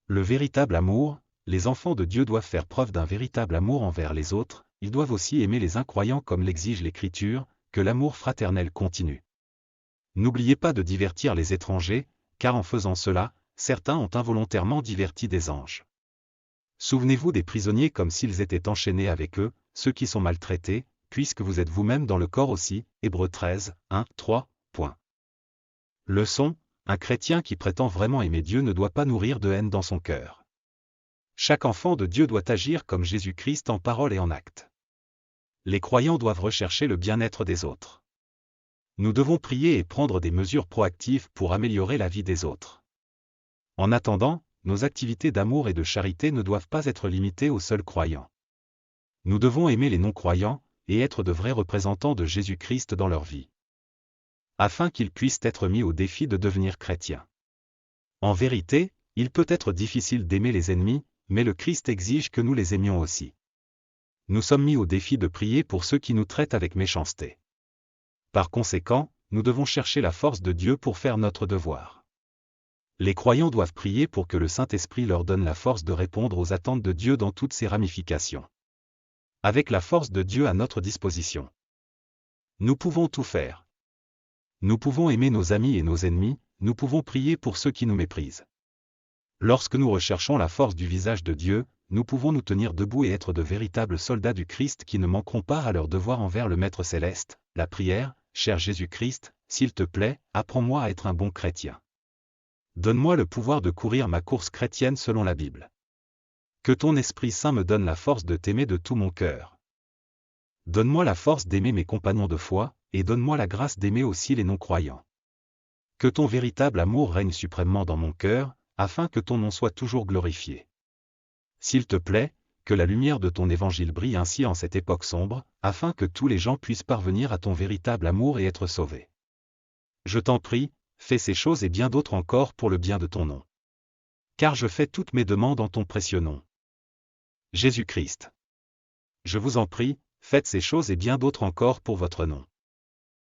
Le véritable amour, les enfants de Dieu doivent faire preuve d'un véritable amour envers les autres, ils doivent aussi aimer les incroyants comme l'exige l'Écriture, que l'amour fraternel continue. N'oubliez pas de divertir les étrangers, car en faisant cela, certains ont involontairement diverti des anges. Souvenez-vous des prisonniers comme s'ils étaient enchaînés avec eux, ceux qui sont maltraités, puisque vous êtes vous-même dans le corps aussi, Hébreux 13, 1, 3. Leçon, un chrétien qui prétend vraiment aimer Dieu ne doit pas nourrir de haine dans son cœur. Chaque enfant de Dieu doit agir comme Jésus-Christ en parole et en acte. Les croyants doivent rechercher le bien-être des autres. Nous devons prier et prendre des mesures proactives pour améliorer la vie des autres. En attendant, nos activités d'amour et de charité ne doivent pas être limitées aux seuls croyants. Nous devons aimer les non-croyants, et être de vrais représentants de Jésus-Christ dans leur vie, afin qu'ils puissent être mis au défi de devenir chrétiens. En vérité, il peut être difficile d'aimer les ennemis, mais le Christ exige que nous les aimions aussi. Nous sommes mis au défi de prier pour ceux qui nous traitent avec méchanceté. Par conséquent, nous devons chercher la force de Dieu pour faire notre devoir. Les croyants doivent prier pour que le Saint-Esprit leur donne la force de répondre aux attentes de Dieu dans toutes ses ramifications. Avec la force de Dieu à notre disposition, nous pouvons tout faire. Nous pouvons aimer nos amis et nos ennemis, nous pouvons prier pour ceux qui nous méprisent. Lorsque nous recherchons la force du visage de Dieu, nous pouvons nous tenir debout et être de véritables soldats du Christ qui ne manqueront pas à leur devoir envers le Maître céleste. La prière, cher Jésus-Christ, s'il te plaît, apprends-moi à être un bon chrétien. Donne-moi le pouvoir de courir ma course chrétienne selon la Bible. Que ton Esprit Saint me donne la force de t'aimer de tout mon cœur. Donne-moi la force d'aimer mes compagnons de foi, et donne-moi la grâce d'aimer aussi les non-croyants. Que ton véritable amour règne suprêmement dans mon cœur, afin que ton nom soit toujours glorifié. S'il te plaît, que la lumière de ton évangile brille ainsi en cette époque sombre, afin que tous les gens puissent parvenir à ton véritable amour et être sauvés. Je t'en prie, fais ces choses et bien d'autres encore pour le bien de ton nom. Car je fais toutes mes demandes en ton précieux nom. Jésus-Christ. Je vous en prie, faites ces choses et bien d'autres encore pour votre nom.